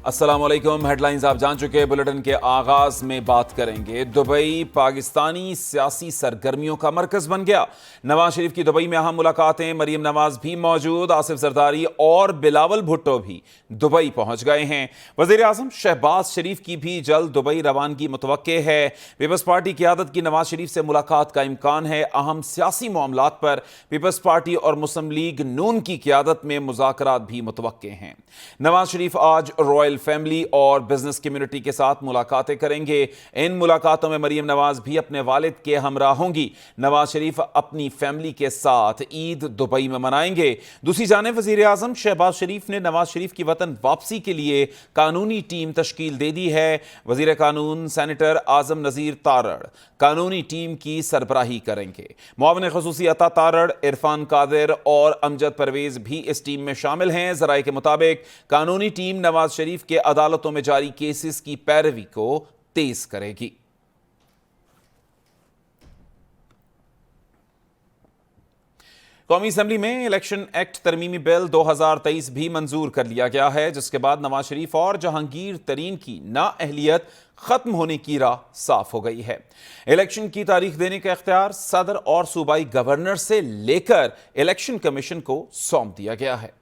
السلام علیکم۔ Head lines آپ جان چکے۔ بلیٹن کے آغاز میں بات کریں گے۔ دبئی پاکستانی سیاسی سرگرمیوں کا مرکز بن گیا۔ نواز شریف کی دبئی میں اہم ملاقاتیں، مریم نواز بھی موجود، آصف زرداری اور بلاول بھٹو بھی دبئی پہنچ گئے ہیں۔ وزیر اعظم شہباز شریف کی بھی جلد دبئی روانگی متوقع ہے۔ پیپلز پارٹی قیادت کی نواز شریف سے ملاقات کا امکان ہے۔ اہم سیاسی معاملات پر پیپلز پارٹی اور مسلم لیگ نون کی قیادت میں مذاکرات بھی متوقع ہیں۔ نواز شریف آج رائل فیملی اور بزنس کمیونٹی کے ساتھ ملاقاتیں کریں گے۔ ان ملاقاتوں میں مریم نواز بھی اپنے والد کے ہمراہ ہوں گی۔ نواز شریف اپنی فیملی کے ساتھ عید دبئی میں منائیں گے۔ دوسری جانب وزیر اعظم شہباز شریف نے نواز شریف کی وطن واپسی کے لیے قانونی ٹیم تشکیل دے دی ہے۔ وزیر قانون سینیٹر اعظم نذیر تارڑ قانونی ٹیم کی سربراہی کریں گے۔ معاون خصوصی عطا تارڑ، عرفان قادر اور امجد پرویز بھی اس ٹیم میں شامل ہیں۔ ذرائع کے مطابق قانونی ٹیم نواز شریف کے عدالتوں میں جاری کیسز کی پیروی کو تیز کرے گی۔ قومی اسمبلی میں الیکشن ایکٹ ترمیمی بل 2023 بھی منظور کر لیا گیا ہے، جس کے بعد نواز شریف اور جہانگیر ترین کی نااہلیت ختم ہونے کی راہ صاف ہو گئی ہے۔ الیکشن کی تاریخ دینے کا اختیار صدر اور صوبائی گورنر سے لے کر الیکشن کمیشن کو سونپ دیا گیا ہے۔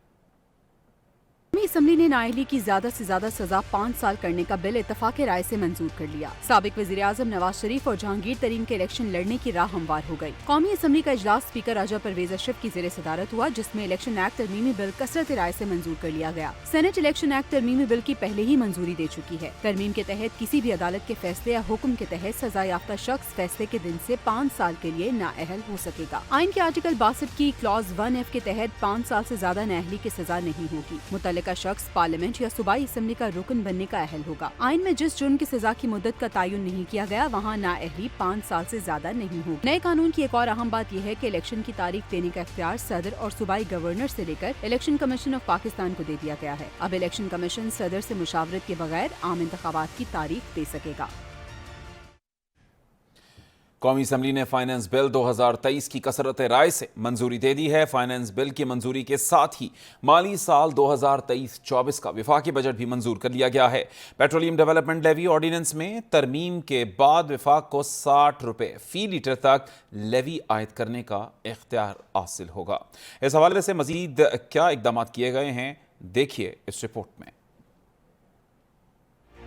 قومی اسمبلی نے نااہلی کی زیادہ سے زیادہ سزا 5 سال کرنے کا بل اتفاق رائے سے منظور کر لیا۔ سابق وزیر اعظم نواز شریف اور جہانگیر ترین کے الیکشن لڑنے کی راہ ہموار ہو گئی۔ قومی اسمبلی کا اجلاس اسپیکر راجہ پرویز اشرف کی زیر صدارت ہوا، جس میں الیکشن ایکٹ ترمیمی بل کثرت رائے سے منظور کر لیا گیا۔ سینٹ الیکشن ایکٹ ترمیمی بل کی پہلے ہی منظوری دے چکی ہے۔ ترمیم کے تحت کسی بھی عدالت کے فیصلے یا حکم کے تحت سزا یافتہ شخص فیصلے کے دن سے 5 سال کے لیے نااہل ہو سکے گا۔ آئین کے آرٹیکل 62 کی کلاز 1F کے تحت 5 سال سے زیادہ نااہلی کی سزا نہیں ہوگی۔ متعلقہ شخص پارلیمنٹ یا صوبائی اسمبلی کا رکن بننے کا اہل ہوگا۔ آئین میں جس جرم کی سزا کی مدت کا تعین نہیں کیا گیا، وہاں نااہلی 5 سال سے زیادہ نہیں ہوگی۔ نئے قانون کی ایک اور اہم بات یہ ہے کہ الیکشن کی تاریخ دینے کا اختیار صدر اور صوبائی گورنر سے لے کر الیکشن کمیشن آف پاکستان کو دے دیا گیا ہے۔ اب الیکشن کمیشن صدر سے مشاورت کے بغیر عام انتخابات کی تاریخ دے سکے گا۔ قومی اسمبلی نے فائنانس بل 2023 کی کثرت رائے سے منظوری دے دی ہے۔ فائنانس بل کی منظوری کے ساتھ ہی مالی سال 2023-24 کا وفاقی بجٹ بھی منظور کر لیا گیا ہے۔ پیٹرولیم ڈیولپمنٹ لیوی آرڈیننس میں ترمیم کے بعد وفاق کو 60 روپے فی لیٹر تک لیوی عائد کرنے کا اختیار حاصل ہوگا۔ اس حوالے سے مزید کیا اقدامات کیے گئے ہیں، دیکھیے اس رپورٹ میں۔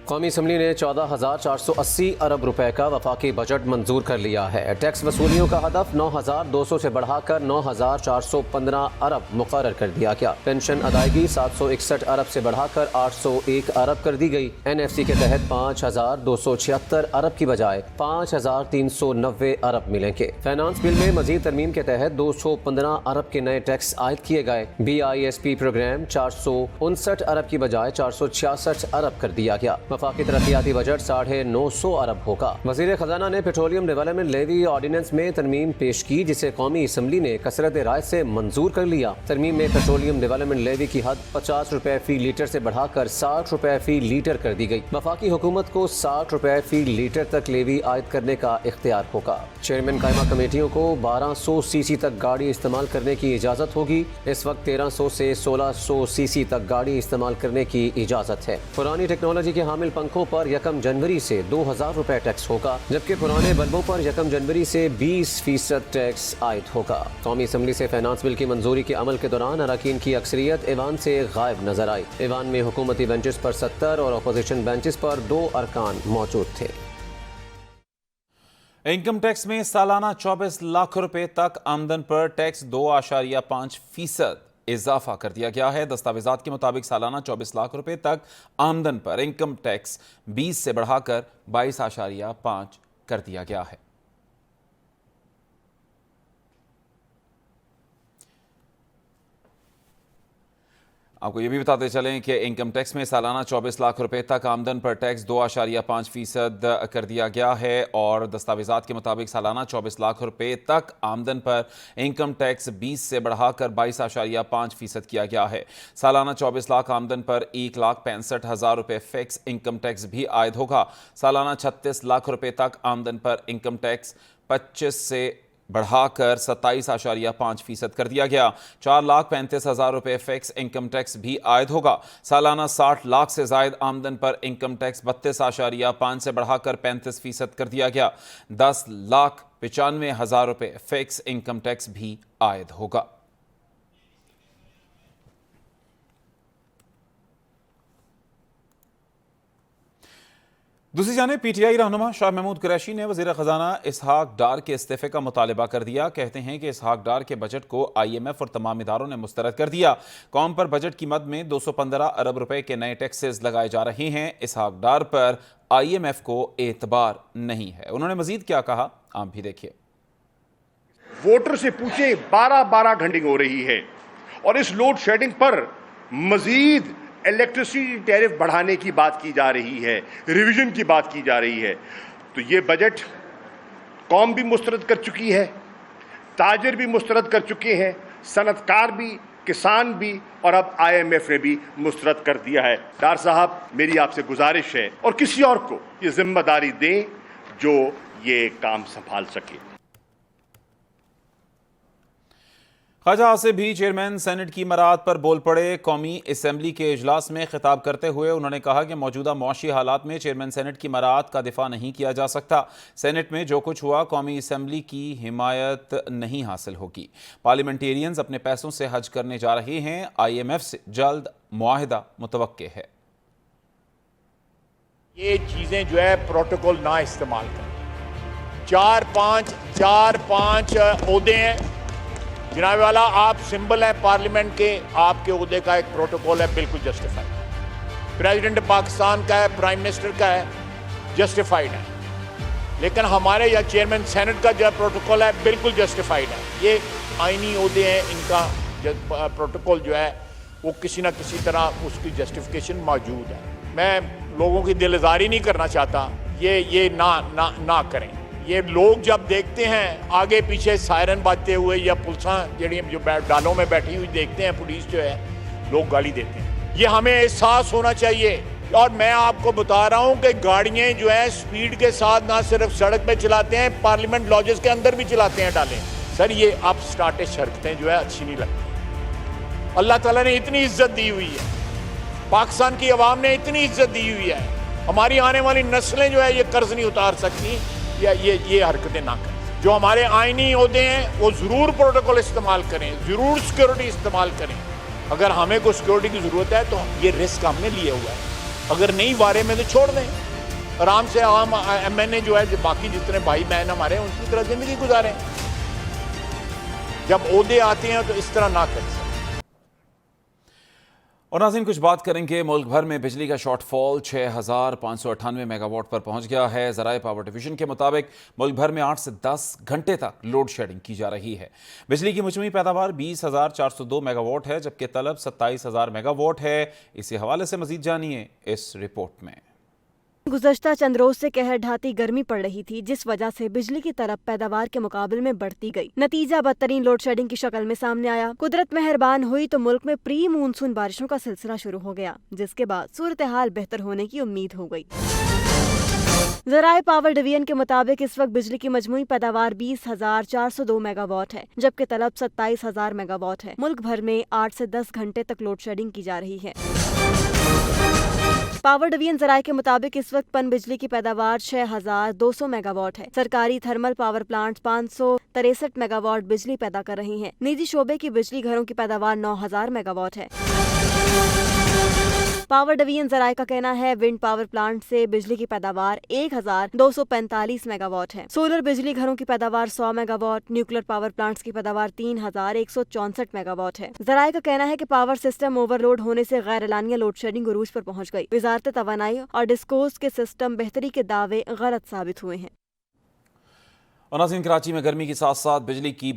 قومی اسمبلی نے 14,480 ارب روپے کا وفاقی بجٹ منظور کر لیا ہے۔ ٹیکس وصولیوں کا ہدف 9,200 سے بڑھا کر 9,415 ارب مقرر کر دیا گیا۔ پینشن ادائیگی 761 ارب سے بڑھا کر 801 ارب کر دی گئی۔ NFC کے تحت 5,276 ارب کی بجائے 5,390 ارب ملیں گے۔ فائنانس بل میں مزید ترمیم کے تحت 215 ارب کے نئے ٹیکس عائد کیے گئے۔ BISP پروگرام 459 ارب کی بجائے 466 ارب کر دیا گیا۔ وفاقی ترقیاتی بجٹ 950 ارب ہوگا۔ وزیر خزانہ نے پیٹرولیم ڈیولپمنٹ لیوی آرڈیننس میں ترمیم پیش کی، جسے قومی اسمبلی نے کثرت رائے سے منظور کر لیا۔ ترمیم میں پیٹرولیم ڈیولپمنٹ لیوی کی حد 50 روپے فی لیٹر سے بڑھا کر 60 روپے فی لیٹر کر دی گئی۔ وفاقی حکومت کو 60 روپے فی لیٹر تک لیوی عائد کرنے کا اختیار ہوگا۔ چیئرمین قائمہ کمیٹیوں کو 1200 cc تک گاڑی استعمال کرنے کی اجازت ہوگی۔ اس وقت 1300 سے 1600 cc تک گاڑی استعمال کرنے کی اجازت ہے۔ پرانی ٹیکنالوجی کے حامل پنکھوں پر 1 جنوری سے 2,000 روپے ٹیکس ہوگا، جبکہ پرانے بلبوں پر 1 جنوری سے 20% ٹیکس عائد ہوگا۔ قومی اسمبلی سے فائنانس بل کی منظوری کے عمل کے دوران اراکین کی اکثریت ایوان سے غائب نظر آئی۔ ایوان میں حکومتی بینچز پر 70 اور اپوزیشن بینچز پر 2 ارکان موجود تھے۔ انکم ٹیکس میں سالانہ 24 لاکھ روپے تک آمدن پر ٹیکس 2.5% اضافہ کر دیا گیا ہے۔ دستاویزات کے مطابق سالانہ 24 لاکھ روپے تک آمدن پر انکم ٹیکس 20 سے بڑھا کر 22.5 کر دیا گیا ہے۔ آپ کو یہ بھی بتاتے چلیں کہ انکم ٹیکس میں سالانہ 24 لاکھ روپے تک آمدن پر ٹیکس 2.5% کر دیا گیا ہے، اور دستاویزات کے مطابق سالانہ 24 لاکھ روپے تک آمدن پر انکم ٹیکس 20 سے بڑھا کر 22.5% کیا گیا ہے۔ سالانہ 24 لاکھ آمدن پر 1,65,000 روپے فکس انکم ٹیکس بھی عائد ہوگا۔ سالانہ 36 لاکھ روپے تک آمدن پر انکم ٹیکس 25 سے बढ़ा कर 27.5% कर दिया गया। 4,35,000 रुपए फिक्स इनकम टैक्स भी आयद होगा। सालाना 60 लाख से जायद आमदन पर इनकम टैक्स 32.5 से बढ़ाकर 35% कर दिया गया। 10,95,000 रुपए फिक्स इनकम टैक्स भी आयद होगा। दूसरी जानिब पीटीआई रहनुमा शाह महमूद कुरैशी ने वज़ीर ख़जाना इसहाक डार के इस्तीफ़े का मुतालबा कर दिया। कहते हैं कि इसहाक डार के बजट को IMF और तमाम इदारों ने मुस्तरद कर दिया। कौम पर बजट की मद में 215 अरब रुपए के नए टैक्सेस लगाए जा रहे हैं। इसहाक डार पर IMF को एतबार नहीं है। उन्होंने मजीद क्या कहा, आप भी देखिए। वोटर से पूछे 12-12 घंटे हो रही है और इस लोड शेडिंग पर मजीद इलेक्ट्रिसिटी टैरिफ बढ़ाने की बात की जा रही है, रिवीजन की बात की जा रही है। तो ये बजट कौम भी मुस्तरद कर चुकी है, ताजिर भी मुस्तरद कर चुके हैं, सनतकार भी, किसान भी और अब IMF ने भी मुस्तरद कर दिया है। डार साहब, मेरी आपसे गुजारिश है और किसी और को ये जिम्मेदारी दें जो ये काम संभाल सके। ख्वाजा आसिफ भी चेयरमैन सेनेट की मराद पर बोल पड़े। कौमी असम्बली के इजलास में खिताब करते हुए उन्होंने कहा कि मौजूदा मुआशी हालात में चेयरमैन सेनेट की मराद का दिफा नहीं किया जा सकता। सेनेट में जो कुछ हुआ कौमी असम्बली की हिमायत नहीं हासिल होगी। पार्लियामेंटेरियंस अपने पैसों से हज करने जा रहे हैं। IMF से जल्द मुआहिदा मुतवक्के है। ये चीज़ें जो है प्रोटोकॉल ना इस्तेमाल करें। चार पांच ओहदे हैं जनाब वाला, आप सिंबल हैं पार्लियामेंट के, आपके ओहदे का एक प्रोटोकॉल है, बिल्कुल जस्टिफाइड। प्रेसिडेंट पाकिस्तान का है, प्राइम मिनिस्टर का है, जस्टिफाइड है। लेकिन हमारे या चेयरमैन सेनेट का जो प्रोटोकॉल है बिल्कुल जस्टिफाइड है। ये आईनी ओहदे हैं, इनका प्रोटोकॉल जो है वो किसी ना किसी तरह उसकी जस्टिफिकेशन मौजूद है। मैं लोगों की दिल आज़ारी नहीं करना चाहता, ये ना करें। ये लोग जब देखते हैं आगे पीछे सायरन बाजते हुए या पुलिसां जड़ी जो डालों में बैठी हुई देखते हैं, पुलिस जो है, लोग गाली देते हैं। ये हमें एहसास होना चाहिए। और मैं आपको बता रहा हूं कि गाड़ियां जो है स्पीड के साथ ना सिर्फ सड़क पे चलाते हैं, पार्लियामेंट लॉजेस के अंदर भी चलाते हैं डालें। सर, ये अब स्टार्टेड हरकतें जो है अच्छी नहीं लगती। अल्लाह ताला ने इतनी इज्जत दी हुई है, पाकिस्तान की आवाम ने इतनी इज्जत दी हुई है, हमारी आने वाली नस्लें जो है ये कर्ज नहीं उतार सकती या ये हरकतें ना करें। जो हमारे आईनी ओहदे हैं वो ज़रूर प्रोटोकॉल इस्तेमाल करें, ज़रूर सिक्योरिटी इस्तेमाल करें। अगर हमें कोई सिक्योरिटी की ज़रूरत है तो ये रिस्क हमने लिया हुआ है। अगर नहीं वारे में तो छोड़ दें, आराम से आम MNA जो है, जो बाकी जितने भाई बहन हमारे हैं उनकी तरह ज़िंदगी गुजारें। जब ओहदे आते हैं तो इस तरह ना करें। और नाज़रीन, कुछ बात करेंगे। मुल्क भर में बिजली का शॉर्टफॉल 6,598 मेगावाट पर पहुंच गया है। ज़राए पावर डिवीजन के मुताबिक मुल्क भर में 8 से 10 घंटे तक लोड शेडिंग की जा रही है। बिजली की मजमूई पैदावार 20,402 मेगावाट है, जबकि तलब 27,000 मेगावाट है। इसी हवाले से मजीद जानिए इस रिपोर्ट में। गुज़श्ता चंद रोज से कहर ढाती गर्मी पड़ रही थी, जिस वजह से बिजली की तरफ पैदावार के मुकाबले में बढ़ती गई। नतीजा बदतरीन लोड शेडिंग की शक्ल में सामने आया। कुदरत मेहरबान हुई तो मुल्क में प्री मानसून बारिशों का सिलसिला शुरू हो गया, जिसके बाद सूरत हाल बेहतर होने की उम्मीद हो गई। ज़राए पावर डिवीजन के मुताबिक इस वक्त बिजली की मजमूई पैदावार 20,402 मेगावाट है, जबकि तलब 27,000 मेगावाट है। मुल्क भर में 8 से 10 घंटे तक लोड शेडिंग की जा रही है। पावर डिवीजन ज़राए के मुताबिक इस वक्त पन बिजली की पैदावार 6,200 मेगावाट है। सरकारी थर्मल पावर प्लांट 563 मेगावाट बिजली पैदा कर रही हैं। निजी शोबे की बिजली घरों की पैदावार 9,000 मेगावाट है। पावर डिवीजन ज़राए का कहना है विंड पावर प्लांट से बिजली की पैदावार 1,245 मेगावाट है। सोलर बिजली घरों की पैदावार 100 मेगावाट, न्यूक्लियर पावर प्लांट्स की पैदावार 3,164 मेगावाट है। ज़राए का कहना है कि पावर सिस्टम ओवरलोड होने से गैर एलानिया लोड शेडिंग उरूज पर पहुंच गई। वजारत तवानाई और डिस्कोस के सिस्टम बेहतरी के दावे गलत साबित हुए हैं। और नाज़रीन, कराची में गर्मी के साथ साथ बिजली की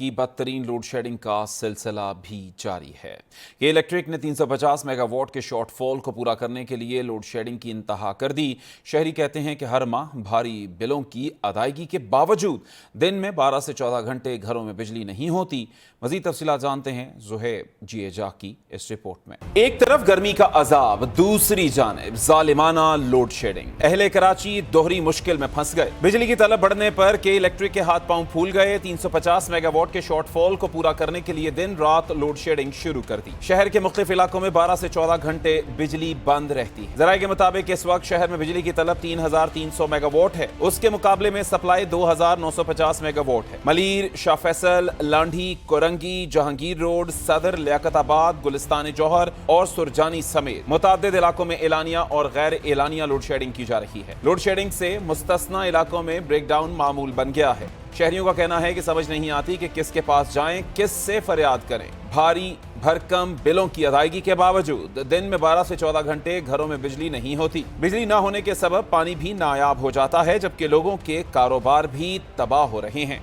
बदतरीन लोड शेडिंग का सिलसिला भी जारी है। ये इलेक्ट्रिक ने 350 मेगावाट के शॉर्टफॉल को पूरा करने के लिए लोड शेडिंग की इंतहा कर दी। शहरी कहते हैं कि हर माह भारी बिलों की अदायगी के बावजूद दिन में 12 से 14 घंटे घरों में बिजली नहीं होती। मजीद तफसीलात जानते हैं ज़ुहैब जिएजा की इस रिपोर्ट में। एक तरफ गर्मी का अजाब, दूसरी जानिब जालिमाना लोड शेडिंग। अहले कराची दोहरी मुश्किल में फंस गए। बिजली की तलब बढ़ने पर के इलेक्ट्रिक के हाथ पांव फूल गए। 350 मेगावाट के शॉर्टफॉल को पूरा करने के लिए दिन रात लोड शेडिंग शुरू कर दी। शहर के मुख्तलिफ इलाकों में 12 से 14 घंटे बिजली बंद रहती है। जराये के मुताबिक इस वक्त शहर में बिजली की तलब 3300 मेगावाट है। उसके मुकाबले में सप्लाई 2950 मेगावाट है। मलीर, शाह फैसल, लांढी, कोरंगी, जहांगीर रोड, सदर, लियाकताबाद, गुलिस्तान जौहर और सुरजानी समेत मुतअद्दिद इलाकों में एलानिया और गैर एलानिया लोड शेडिंग की जा रही है। लोड शेडिंग से मुस्तस्ना इलाकों में ब्रेकडाउन मामूल बन गया है। शहरियों का कहना है कि समझ नहीं आती कि किसके पास जाएं, किससे फरियाद करें। भारी भरकम बिलों की अदायगी के बावजूद दिन में 12 से 14 घंटे घरों में बिजली नहीं होती। बिजली न होने के सबब पानी भी नायाब हो जाता है, जबकि लोगों के कारोबार भी तबाह हो रहे हैं।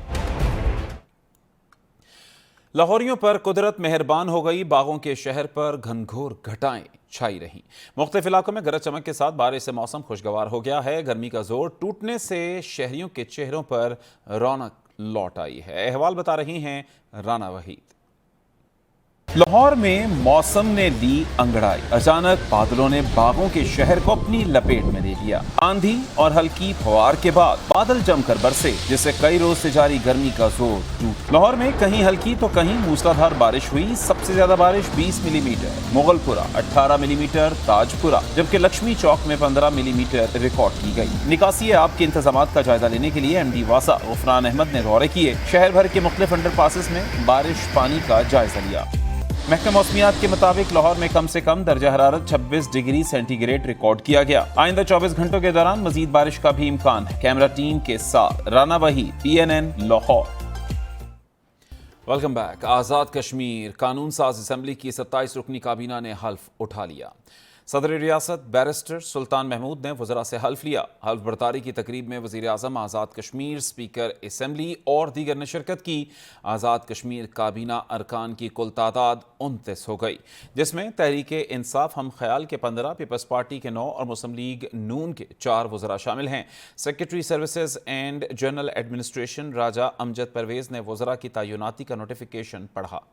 लाहौरियों पर कुदरत मेहरबान हो गई। बागों के शहर पर घनघोर घटाएं छाई रही। मुख्तलिफ इलाकों में गरज चमक के साथ बारिश से मौसम खुशगवार हो गया है। गर्मी का जोर टूटने से शहरियों के चेहरों पर रौनक लौट आई है। अहवाल बता रही हैं राना वहीद। लाहौर में मौसम ने ली अंगड़ाई। अचानक बादलों ने बागों के शहर को अपनी लपेट में ले लिया। आंधी और हल्की फवार के बाद बादल जमकर बरसे, जिससे कई रोज से जारी गर्मी का जोर टूटा। लाहौर में कहीं हल्की तो कहीं मूसलाधार बारिश हुई। सबसे ज्यादा बारिश 20 मिलीमीटर मुगलपुरा, 18 मिलीमीटर ताजपुरा, जबकि लक्ष्मी चौक में 15 मिलीमीटर रिकॉर्ड की गई। निकासी आब के इंतजाम का जायजा लेने के लिए MD वासा गुफरान अहमद ने दौरे किए। शहर भर के मुख्तलिफ अंडरपासेस में बारिश पानी का जायजा लिया। महकमा मौसमियात के मुताबिक लाहौर में कम से कम दर्जा हरारत 26 डिग्री सेंटीग्रेड रिकॉर्ड किया गया। आइंदा 24 घंटों के दौरान मजीद बारिश का भी इम्कान है। कैमरा टीम के साथ Rana Waheed, PNN Lahore. Welcome back. Azad Kashmir कानून साज असम्बली की 27 रुकनी काबीना ने हल्फ उठा लिया। सदर रियासत बैरिस्टर सुल्तान महमूद ने वज़रा से हल्फ लिया। हल्फ बर्तारी की तकरीब में वज़ीर आज़म, आज़ाद कश्मीर स्पीकर असम्बली और दीगर ने शिरकत की। आज़ाद कश्मीर काबीना अरकान की कुल तादाद 29 हो गई, जिसमें तहरीक इंसाफ हम ख्याल के 15, पीपल्स पार्टी के 9 और मुस्लिम लीग नून के 4 वज़रा शामिल हैं। Secretary services and general administration Raja Amjad Parvez ने वज़रा की तैनाती का नोटिफिकेशन पढ़ा।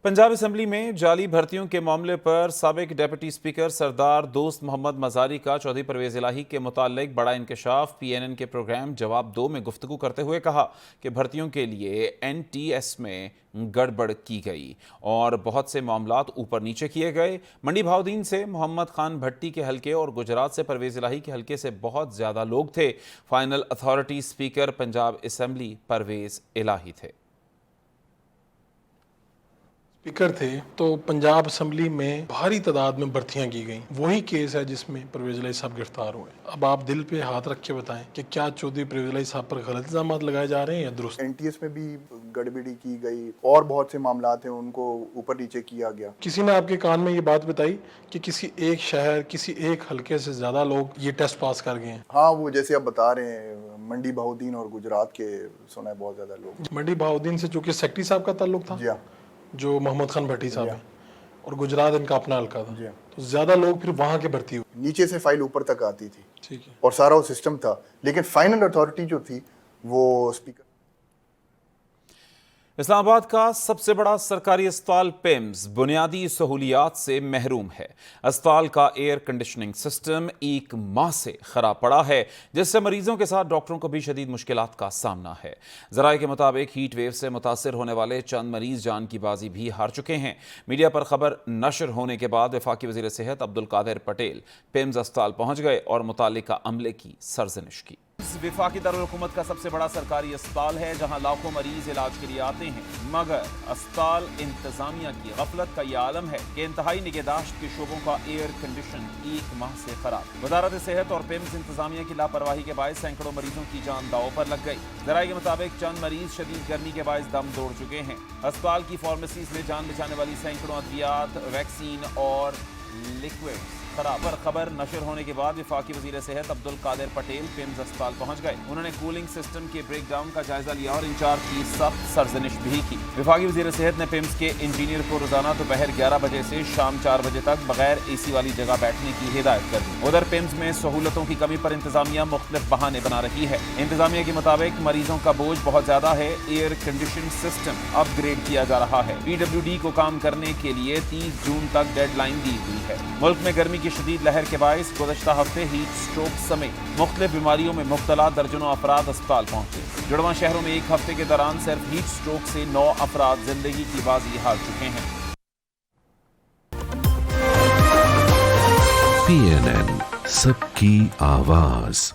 पंजाब असम्बली में जाली भर्तियों के मामले पर साबिक डिप्टी स्पीकर सरदार दोस्त मोहम्मद मजारी का चौधरी परवेज़ इलाही के मुतालिक बड़ा इंकशाफ PNN के प्रोग्राम जवाब 2 में गुफ्तगू करते हुए कहा कि भर्तियों के लिए NTS में गड़बड़ की गई और बहुत से मामलात ऊपर नीचे किए गए। मंडी भाउदीन से मोहम्मद खान भट्टी के हलके और गुजरात से परवेज़ इलाही के हलके से बहुत ज़्यादा लोग थे। Final authority speaker Punjab assembly Parvez Elahi थे। स्पीकर थे तो पंजाब असम्बली में भारी तादाद में भर्तियां की गई। वही केस है जिसमें परवेज़ इलाही साहब गिरफ्तार हुए। अब आप दिल पे हाथ रख के बताएं कि क्या चौधरी परवेज़ इलाही साहब पर गलत इल्जाम लगाए जा रहे हैं या दुरुस्त? NTS में भी गड़बड़ी की गई और बहुत से मामलात हैं उनको ऊपर नीचे किया गया। किसी ने आपके कान में ये बात बताई कि किसी एक शहर, किसी एक हलके से ज्यादा लोग ये टेस्ट पास कर गए हैं? हाँ, वो जैसे आप बता रहे हैं मंडी भाउदीन और गुजरात के सुना है बहुत ज्यादा लोग। मंडी भाउदीन से चूंकि सेक्रेटरी साहब का ताल्लुक था, जी हाँ, जो मोहम्मद खान भट्टी साहब है, और गुजरात इनका अपना हल्का था, जी हाँ। तो ज्यादा लोग फिर वहां के भर्ती हुए। नीचे से फाइल ऊपर तक आती थी, ठीक है, और सारा वो सिस्टम था, लेकिन फाइनल अथॉरिटी जो थी वो स्पीकर। इस्लामाबाद का सबसे बड़ा सरकारी अस्पताल पिम्स बुनियादी सहूलियात से महरूम है। अस्पताल का एयर कंडीशनिंग सिस्टम 1 माह से खराब पड़ा है, जिससे मरीजों के साथ डॉक्टरों को भी शदीद मुश्किलात का सामना है। ज़राए के मुताबिक हीट वेव से मुतासर होने वाले चंद मरीज जान की बाजी भी हार चुके हैं। मीडिया पर खबर नशर होने के बाद वफाकी वज़ीर सेहत अब्दुल कादिर पटेल पिम्स अस्पताल पहुँच गए और मुतालिका अमले की सरजनिश की। वफाकी दारुल हुकूमत का सबसे बड़ा सरकारी अस्पताल है, जहां लाखों मरीज इलाज के लिए आते हैं, मगर अस्पताल इंतजामिया की गफलत का यह आलम है कि इंतहाई निगहदाश्त के शोबों का एयर कंडीशन 1 माह से खराब। वजारत सेहत और पिम्स इंतजामिया की लापरवाही के बायस सैकड़ों मरीजों की जान दांव पर लग गई। ज़राए के मुताबिक चंद मरीज शदीद गर्मी के बायस दम तोड़ चुके हैं। अस्पताल की फार्मेसीज में जान बचाने वाली सैकड़ों अद्वियात, वैक्सीन और लिक्विड खराब पर खबर नशर होने के बाद वफाकी वजीर सेहत अब्दुल कादिर पटेल पिम्स अस्पताल पहुंच गए। उन्होंने कूलिंग सिस्टम के ब्रेक डाउन का जायजा लिया और इंचार्ज की सख्त सरजनिश भी की। वफाकी वजीर सेहत ने पिम्स के इंजीनियर को रोजाना दोपहर 11 बजे से शाम 4 बजे तक बगैर AC वाली जगह बैठने की हिदायत कर दी। उधर पिम्स में सहूलतों की कमी पर इंतजामिया मुख्तलिफ बहाने बना रही है। इंतजामिया के मुताबिक मरीजों का बोझ बहुत ज्यादा है, एयर कंडीशन सिस्टम अपग्रेड किया जा रहा है। PWD को काम करने के लिए 30 जून तक डेडलाइन दी हुई है। मुल्क में गर्मी की शदीद लहर के बायस गुज़श्ता हफ्ते हीट स्ट्रोक समेत मुख्तलिफ बीमारियों में मुब्तला दर्जनों अफराद अस्पताल पहुंचे। जुड़वां शहरों में एक हफ्ते के दौरान सिर्फ हीट स्ट्रोक से 9 अफराद जिंदगी की बाजी हार चुके हैं। PNN सबकी आवाज।